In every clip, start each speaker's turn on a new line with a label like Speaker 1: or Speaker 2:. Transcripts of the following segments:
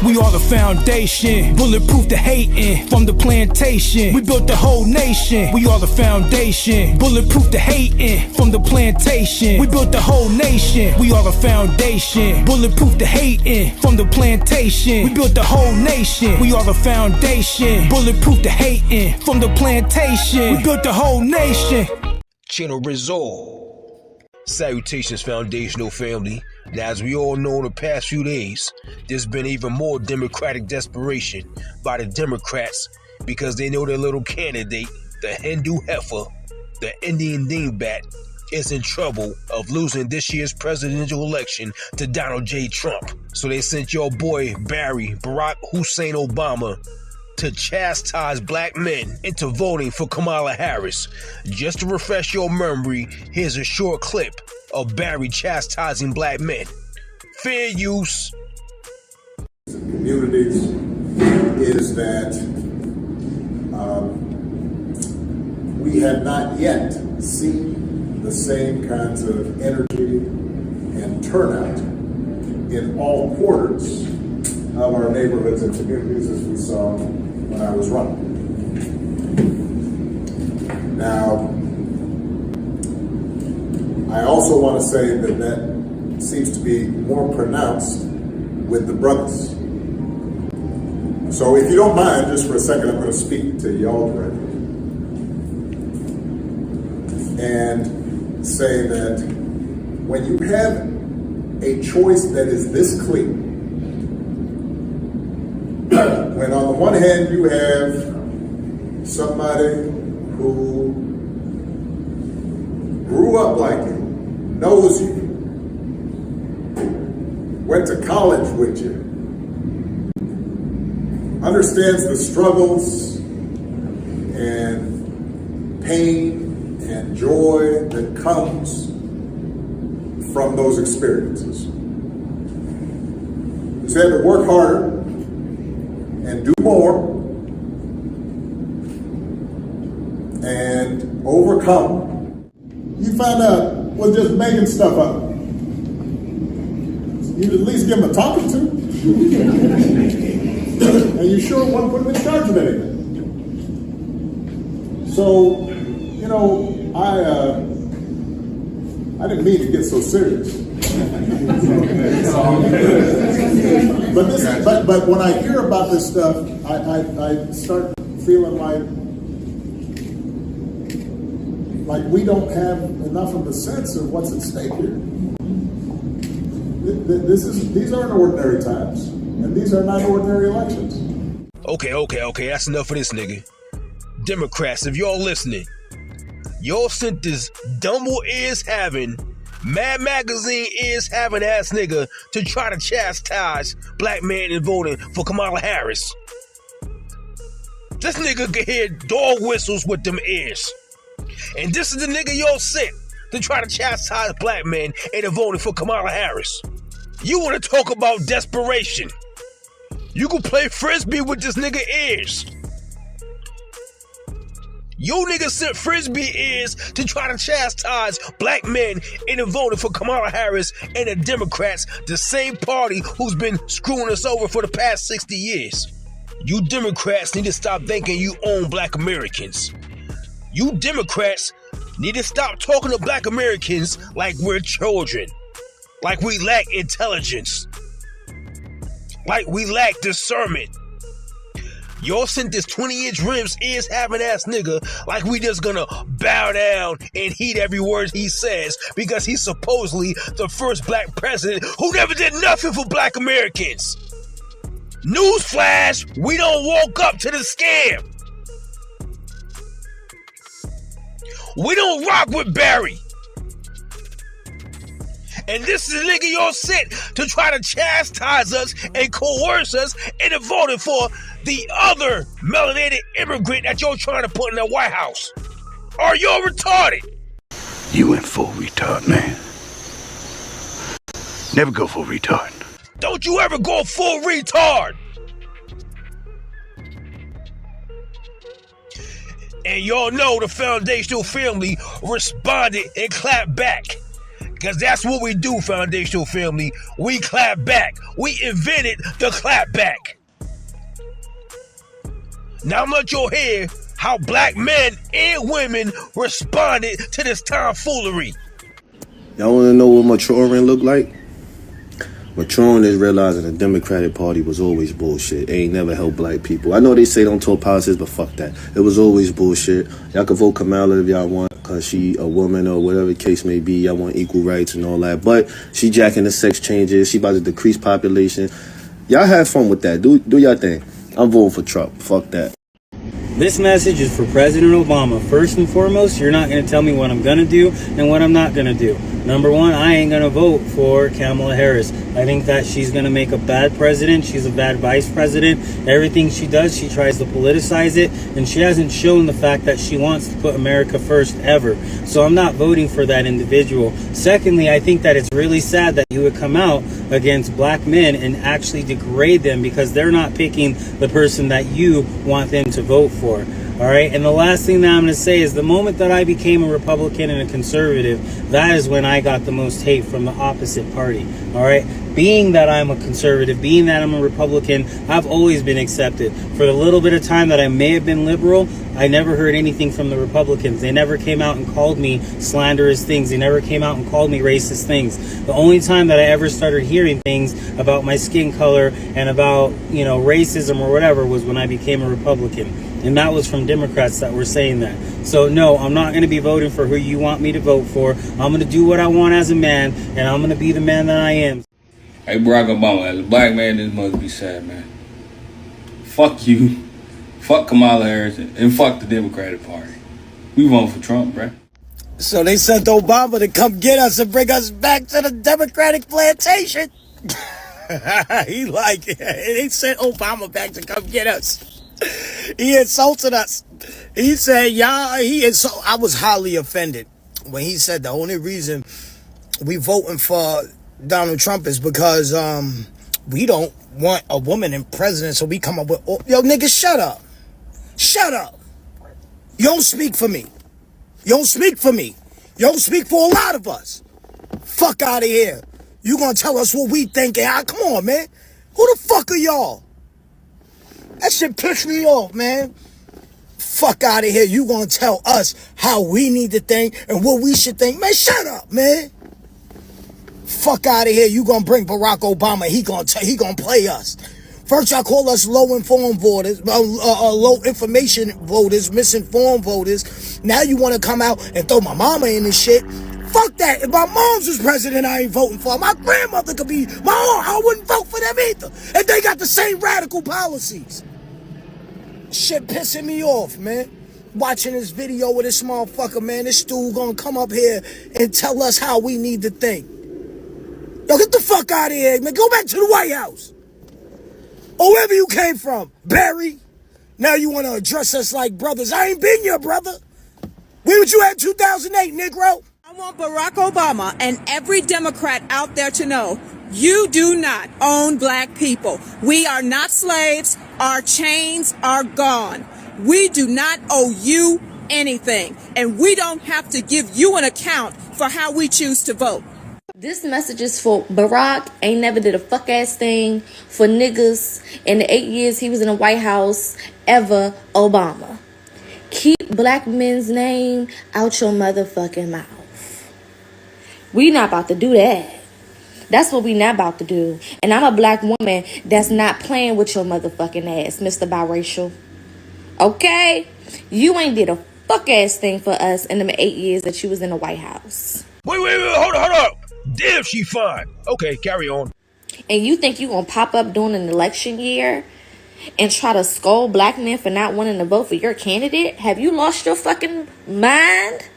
Speaker 1: We are the foundation, bulletproof the hating from the plantation. We built the whole nation. We are the foundation, bulletproof the hating from the plantation. We built the whole nation. We are the foundation, bulletproof the hating from the plantation. We built the whole nation. We are the foundation, bulletproof the hating from the plantation. We built the whole nation.
Speaker 2: Channel Resolve. Salutations, foundational family. Now, as we all know, in the past few days, there's been even more Democratic desperation by the Democrats because they know their little candidate, the Hindu heifer, the Indian dingbat, is in trouble of losing this year's presidential election to Donald J. Trump. So they sent your boy Barry Barack Hussein Obama to chastise black men into voting for Kamala Harris. Just to refresh your memory, here's a short clip of Barry chastising black men. Fair use.
Speaker 3: Communities is that we have not yet seen the same kinds of energy and turnout in all quarters of our neighborhoods and communities as we saw when I was running. Now, I also want to say that that seems to be more pronounced with the brothers. So if you don't mind, just for a second, I'm going to speak to y'all directly and say that when you have a choice that is this clear, when on the one hand you have somebody who grew up like you, knows you, went to college with you, understands the struggles and pain and joy that comes from those experiences. Who's had to work harder and do more and overcome, you find out was just making stuff up. You at least give them a talking to. And you sure won't put them in charge of anything. So, you know, I didn't mean to get so serious. But when I hear about this stuff, I start feeling like we don't have enough of a sense of what's at stake here. These aren't ordinary times, and these are not ordinary elections.
Speaker 2: Okay, that's enough of this nigga. Democrats, if y'all listening, y'all sent this dumble ears having, Mad Magazine ears having ass nigga to try to chastise black men in voting for Kamala Harris. This nigga can hear dog whistles with them ears. And this is the nigga y'all sent to try to chastise black men into voting for Kamala Harris. You want to talk about desperation? You can play frisbee with this nigga ears. You niggas sent frisbee ears to try to chastise black men into voting for Kamala Harris and the Democrats, the same party who's been screwing us over for the past 60 years. You Democrats need to stop thinking you own black Americans. You Democrats need to stop talking to black Americans like we're children, like we lack intelligence, like we lack discernment. Y'all sent this 20-inch rims ears having ass nigga like we just gonna bow down and heed every word he says because he's supposedly the first black president who never did nothing for black Americans. Newsflash, we don't walk up to the scam. We don't rock with Barry. And this is the nigga y'all sent to try to chastise us and coerce us into voting for the other melanated immigrant that y'all trying to put in the White House. Are y'all retarded?
Speaker 4: You went full retard, man. Never go full retard.
Speaker 2: Don't you ever go full retard. And y'all know the foundational family responded and clapped back. Because that's what we do, foundational family. We clap back. We invented the clapback. Now I'm gonna let you hear how black men and women responded to this tomfoolery.
Speaker 5: Y'all want to know what maturing look like? Maturing is realizing the Democratic Party was always bullshit. It ain't never helped black people. I know they say don't talk politics, but fuck that. It was always bullshit. Y'all can vote Kamala if y'all want, because she a woman or whatever the case may be. Y'all want equal rights and all that. But she jacking the sex changes. She about to decrease population. Y'all have fun with that. Do y'all thing. I'm voting for Trump. Fuck that.
Speaker 6: This message is for President Obama. First and foremost, you're not going to tell me what I'm going to do and what I'm not going to do. Number one, I ain't going to vote for Kamala Harris. I think that she's going to make a bad president. She's a bad vice president. Everything she does, she tries to politicize it. And she hasn't shown the fact that she wants to put America first ever. So I'm not voting for that individual. Secondly, I think that it's really sad that you would come out against black men and actually degrade them because they're not picking the person that you want them to vote for. All right. And the last thing that I'm going to say is the moment that I became a Republican and a conservative, that is when I got the most hate from the opposite party. All right. Being that I'm a conservative, being that I'm a Republican, I've always been accepted. For the little bit of time that I may have been liberal, I never heard anything from the Republicans. They never came out and called me slanderous things. They never came out and called me racist things. The only time that I ever started hearing things about my skin color and about, racism or whatever was when I became a Republican. And that was from Democrats that were saying that. So no, I'm not going to be voting for who you want me to vote for. I'm going to do what I want as a man, and I'm going to be the man that I am.
Speaker 7: Hey, Barack Obama, as a black man, this must be sad, man. Fuck you, fuck Kamala Harris, and fuck the Democratic Party. We voting for Trump, bruh.
Speaker 8: So they sent Obama to come get us and bring us back to the Democratic plantation. He like it. They sent Obama back to come get us. He insulted us. He said, I was highly offended when he said the only reason we voting for Donald Trump is because we don't want a woman in president, so we come up with, yo, nigga, shut up. Shut up. You don't speak for me. You don't speak for me. You don't speak for a lot of us. Fuck out of here. You gonna tell us what we think? Come on, man. Who the fuck are y'all? That shit pissed me off, man. Fuck out of here. You gonna tell us how we need to think and what we should think? Man, shut up, man. Fuck out of here. You gonna bring Barack Obama. He gonna play us. First y'all call us low-informed voters, low information voters, misinformed voters. Now you want to come out and throw my mama in this shit. Fuck that. If my mom's was president, I ain't voting for her. My grandmother could be my own. I wouldn't vote for them either. If they got the same radical policies. Shit pissing me off, man. Watching this video with this motherfucker, man. This dude gonna come up here and tell us how we need to think. Yo, get the fuck out of here, man. Go back to the White House. Or wherever you came from, Barry. Now you want to address us like brothers. I ain't been your brother. Where was you at 2008, Negro?
Speaker 9: I want Barack Obama and every Democrat out there to know, you do not own black people. We are not slaves. Our chains are gone. We do not owe you anything. And we don't have to give you an account for how we choose to vote.
Speaker 10: This message is for Barack. Ain't never did a fuck ass thing for niggas in the 8 years he was in the White House ever. Obama. Keep black men's name out your motherfucking mouth. We not about to do that. That's what we not about to do. And I'm a black woman that's not playing with your motherfucking ass, Mr. Biracial. Okay? You ain't did a fuck ass thing for us in the 8 years that you was in the White House.
Speaker 2: Wait, hold up. Damn, she fine. Okay, carry on.
Speaker 10: And you think you gonna pop up during an election year and try to scold black men for not wanting to vote for your candidate? Have you lost your fucking mind?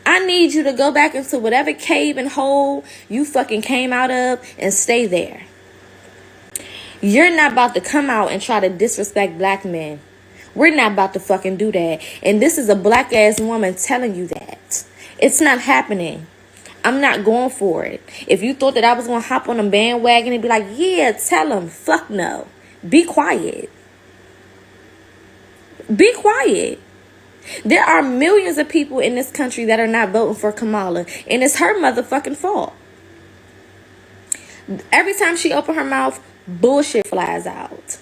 Speaker 10: I need you to go back into whatever cave and hole you fucking came out of and stay there. You're not about to come out and try to disrespect black men. We're not about to fucking do that. And this is a black ass woman telling you that. It's not happening. I'm not going for it. If you thought that I was going to hop on a bandwagon and be like, yeah, tell them. Fuck no. Be quiet. Be quiet. There are millions of people in this country that are not voting for Kamala, and it's her motherfucking fault. Every time she opens her mouth, bullshit flies out.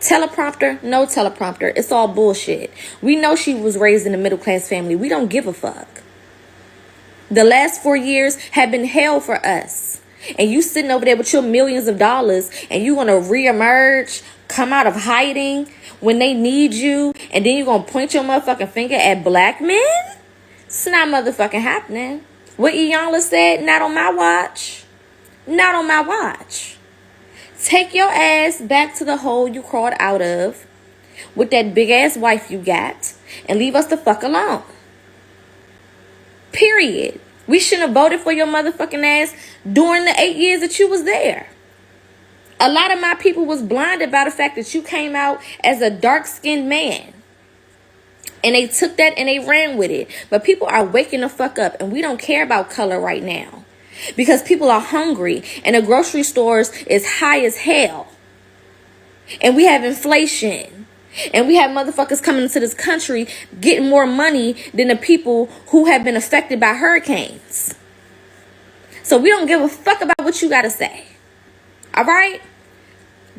Speaker 10: Teleprompter, no teleprompter. It's all bullshit. We know she was raised in a middle class family. We don't give a fuck. The last 4 years have been hell for us. And you sitting over there with your millions of dollars and you gonna reemerge, come out of hiding when they need you, and then you gonna point your motherfucking finger at black men? It's not motherfucking happening. What Iyanla said, not on my watch. Not on my watch. Take your ass back to the hole you crawled out of with that big ass wife you got and leave us the fuck alone. Period. We shouldn't have voted for your motherfucking ass during the 8 years that you was there. A lot of my people was blinded by the fact that you came out as a dark-skinned man. And they took that and they ran with it. But people are waking the fuck up, and we don't care about color right now. Because people are hungry and the grocery stores is high as hell. And we have inflation. And we have motherfuckers coming into this country getting more money than the people who have been affected by hurricanes. So we don't give a fuck about what you gotta say. All right?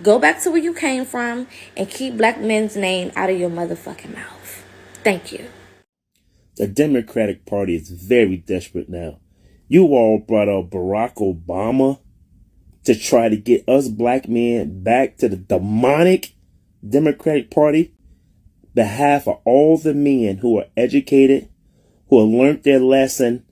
Speaker 10: Go back to where you came from and keep black men's name out of your motherfucking mouth. Thank you.
Speaker 11: The Democratic Party is very desperate now. You all brought out Barack Obama to try to get us black men back to the demonic Democratic Party. Behalf of all the men who are educated, who have learned their lesson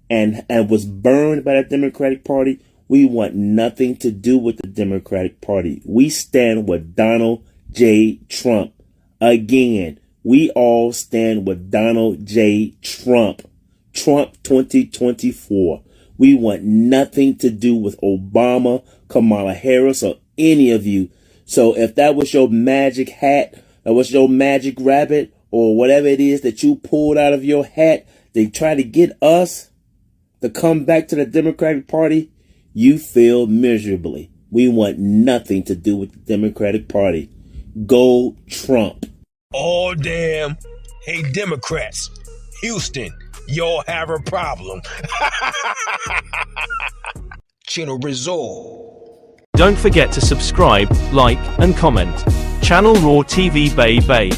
Speaker 11: and was burned by the Democratic Party, we want nothing to do with the Democratic Party. We stand with Donald J. Trump. Again, we all stand with Donald J. Trump. Trump 2024. We want nothing to do with Obama, Kamala Harris, or any of you. So if that was your magic hat, that was your magic rabbit, or whatever it is that you pulled out of your hat, they try to get us to come back to the Democratic Party, you failed miserably. We want nothing to do with the Democratic Party. Go Trump.
Speaker 2: Oh, damn. Hey, Democrats. Houston, y'all have a problem. Channel Resolve.
Speaker 12: Don't forget to subscribe, like, and comment. Channel Raw TV Bay Bay.